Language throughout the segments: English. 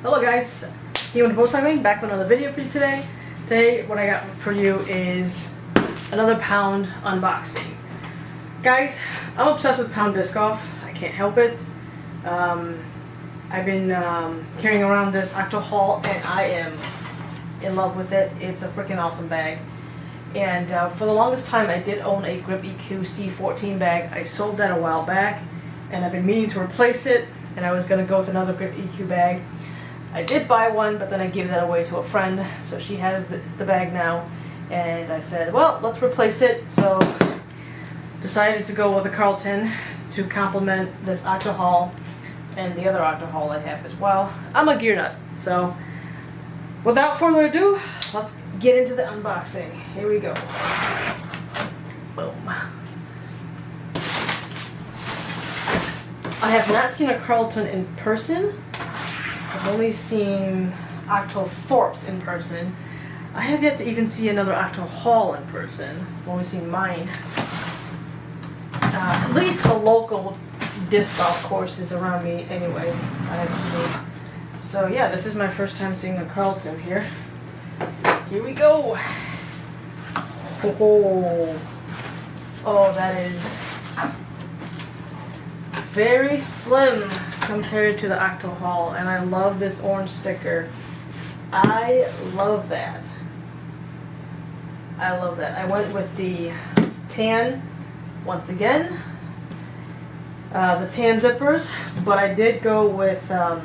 Hello guys, here with Volkswagen, back with another video for you today. Today what I got for you is another Pound unboxing. Guys, I'm obsessed with Pound disc golf. I can't help it. I've been carrying around this Octo Haul and I am in love with it. It's a freaking awesome bag. And for the longest time I did own a Grip EQ C14 bag. I sold that a while back and I've been meaning to replace it, and I was going to go with another Grip EQ bag. I did buy one, but then I gave that away to a friend, so she has the bag now, and I said, well, let's replace it. So decided to go with a Carlton to complement this Octo Haul and the other Octo Haul I have as well. I'm a gear nut, so without further ado, let's get into the unboxing. Here we go. Boom. I have not seen a Carlton in person. I've only seen Octo Thorpes in person. I have yet to even see another Octo Haul in person. I've only seen mine. At least the local disc golf courses around me anyways, I haven't seen. So yeah, this is my first time seeing a Carlton here. Here we go. Oh, that is very slim compared to the Octo Haul, and I love this orange sticker. I love that. I love that. I went with the tan once again, the tan zippers, but I did go with I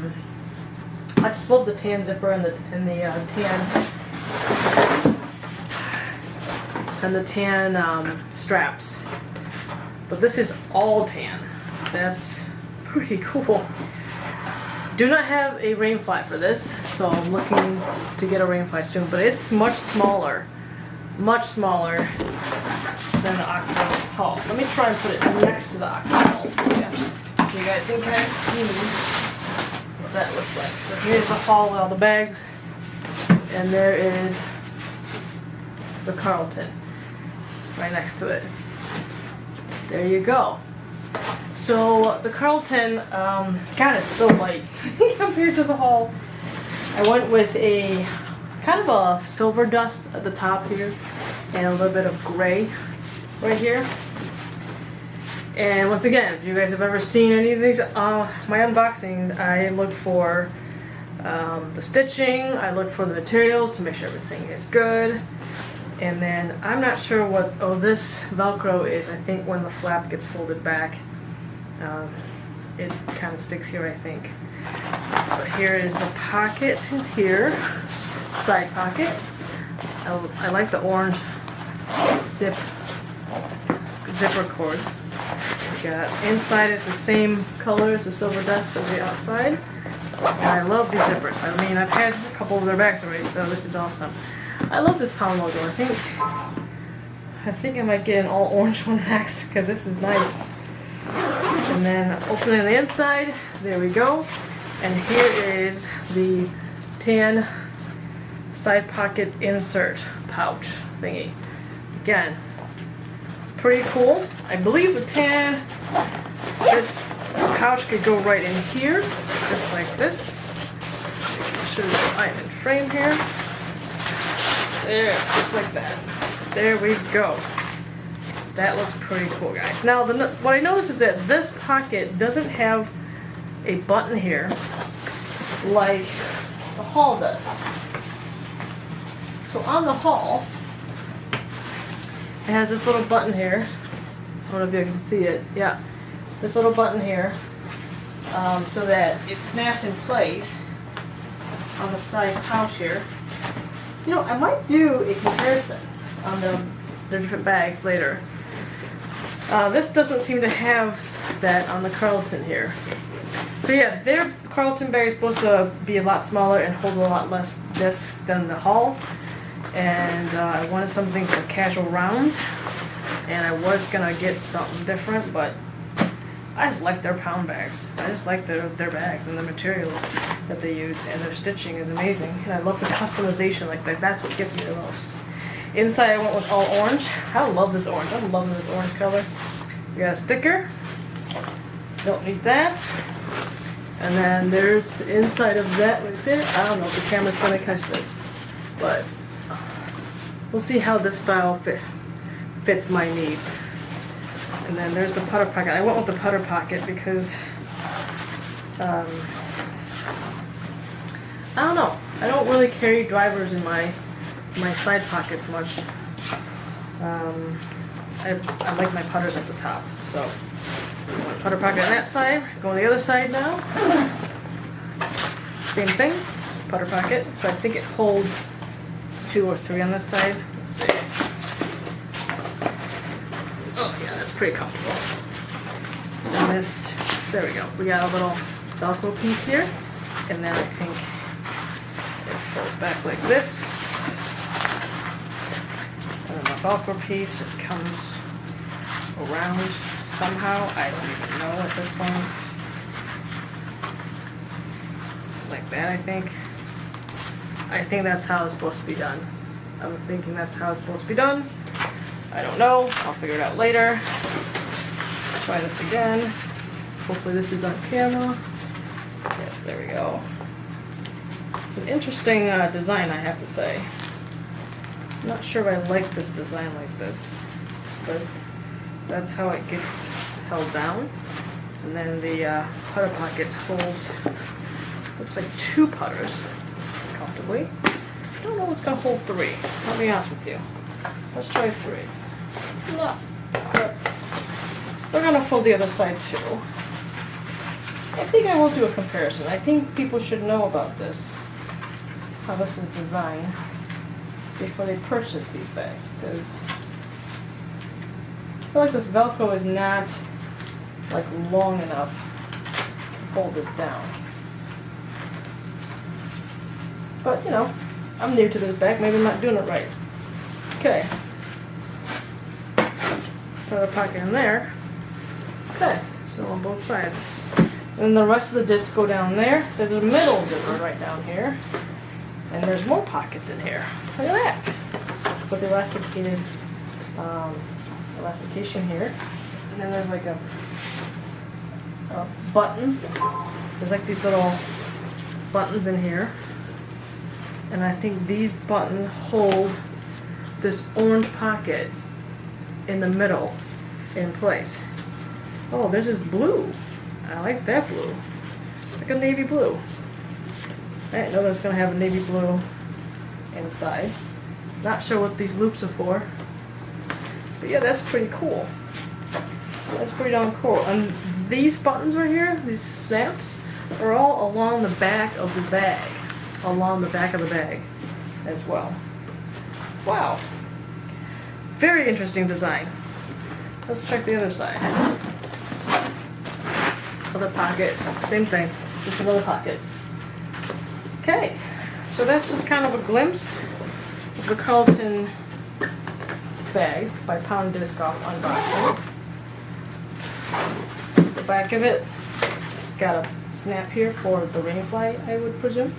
just love the tan zipper and the tan straps. But this is all tan. That's pretty cool. Do not have a rainfly for this, so I'm looking to get a rainfly soon, but it's much smaller than the Octo Haul. Let me try and put it next to the Octo Haul, so you guys can kind of see what that looks like. So here's the haul with all the bags, and there is the Carlton right next to it. There you go. So the Carlton, God, it's so light compared to the Haul. I went with a kind of a silver dust at the top here and a little bit of gray right here. And once again, if you guys have ever seen any of these my unboxings, I look for the stitching, I look for the materials to make sure everything is good. And then I'm not sure what, this Velcro is. I think when the flap gets folded back, it kind of sticks here, I think. But here is the pocket here, side pocket. I like the orange zipper cords. We got inside, it's the same color as the silver dust of the outside. And I love these zippers. I mean, I've had a couple of their bags already, so this is awesome. I love this Pound logo. I think I might get an all orange one next because this is nice. And then opening the inside, there we go. And here is the tan side pocket insert pouch thingy. Again, pretty cool. I believe the tan, this pouch could go right in here, just like this. Show you the item in frame here. There, just like that. There we go. That looks pretty cool, guys. Now, what I noticed is that this pocket doesn't have a button here like the Haul does. So on the Haul, it has this little button here. I don't know if you can see it. Yeah, this little button here, so that it snaps in place on the side pouch here. You know, I might do a comparison on the different bags later. This doesn't seem to have that on the Carlton here. So yeah, their Carlton bag is supposed to be a lot smaller and hold a lot less disc than the Haul. And I wanted something for casual rounds. And I was gonna get something different, but I just like their Pound bags. I just like their bags and the materials that they use, and their stitching is amazing. And I love the customization like that. That's what gets me the most. Inside I went with all orange. I love this orange. I'm loving this orange color. We got a sticker. Don't need that. And then there's the inside of that right there. I don't know if the camera's gonna catch this, but we'll see how this style fits my needs. And then there's the putter pocket. I went with the putter pocket because I don't know. I don't really carry drivers in my side pockets much. I like my putters at the top, so putter pocket on that side. Go on the other side now. Same thing, putter pocket. So I think it holds 2 or 3 on this side. Let's see. Oh yeah, that's pretty comfortable. And this, there we go. We got a little Velcro piece here, and then I think it folds back like this. And then the Velcro piece just comes around somehow. I don't even know at this point. Like that, I think. I think that's how it's supposed to be done. I'm thinking that's how it's supposed to be done. I don't know. I'll figure it out later. Try this again. Hopefully this is on camera. Yes, there we go. It's an interesting design, I have to say. I'm not sure if I like this design like this, but that's how it gets held down. And then the putter pocket holds, looks like 2 putters comfortably. I don't know what's gonna hold 3. I'll be honest with you. Let's try 3. No, but we're gonna fold the other side too. I think I will do a comparison. I think people should know about this, how this is designed, before they purchase these bags, because I feel like this Velcro is not like long enough to hold this down. But you know, I'm new to this bag, maybe I'm not doing it right. Okay. Put a pocket in there. Okay, so on both sides. And the rest of the discs go down there. There's a middle zipper right down here. And there's more pockets in here. Look at that. With the elasticated elastication here. And then there's like a button. There's like these little buttons in here. And I think these buttons hold this orange pocket in the middle in place. Oh, there's this blue. I like that blue. It's like a navy blue. I didn't know that's gonna have a navy blue inside. Not sure what these loops are for. But yeah, that's pretty cool. That's pretty darn cool. And these buttons right here, these snaps, are all along the back of the bag. Along the back of the bag as well. Wow. Very interesting design. Let's check the other side. Other pocket, same thing, just another pocket. Okay, so that's just kind of a glimpse of the Carlton bag by Pound Disc Golf unboxing. The back of it, it's got a snap here for the rain fly, I would presume.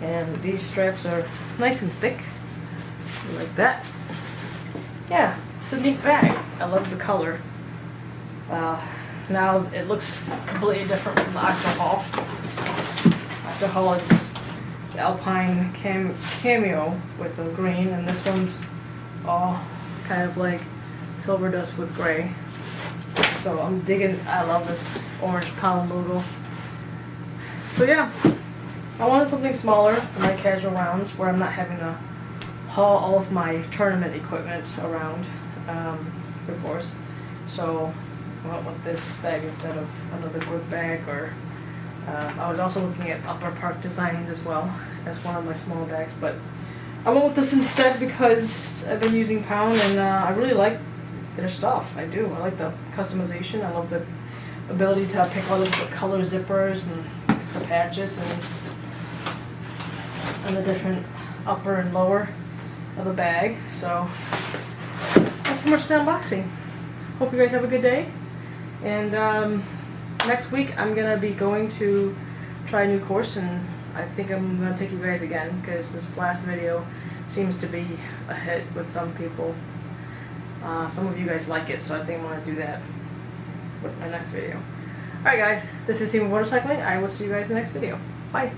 And these straps are nice and thick, like that. Yeah, it's a neat bag. I love the color. Now it looks completely different from the Octahol. Octahol is the Alpine cameo with the green, and this one's all kind of like silver dust with gray. So I'm digging. I love this orange Pound logo. So yeah, I wanted something smaller for my casual rounds where I'm not having to haul all of my tournament equipment around, of course. So I went with this bag instead of another group bag, or I was also looking at upper part designs as well as one of my small bags, but I went with this instead because I've been using Pound and I really like their stuff. I do. I like the customization. I love the ability to pick all the different color zippers and the patches and the different upper and lower of the bag. So that's pretty much the unboxing. Hope you guys have a good day. And next week I'm gonna be going to try a new course, and I think I'm gonna take you guys again because this last video seems to be a hit with some people. Some of you guys like it, so I think I'm gonna do that with my next video. Alright guys, this is Team Motorcycling. I will see you guys in the next video. Bye.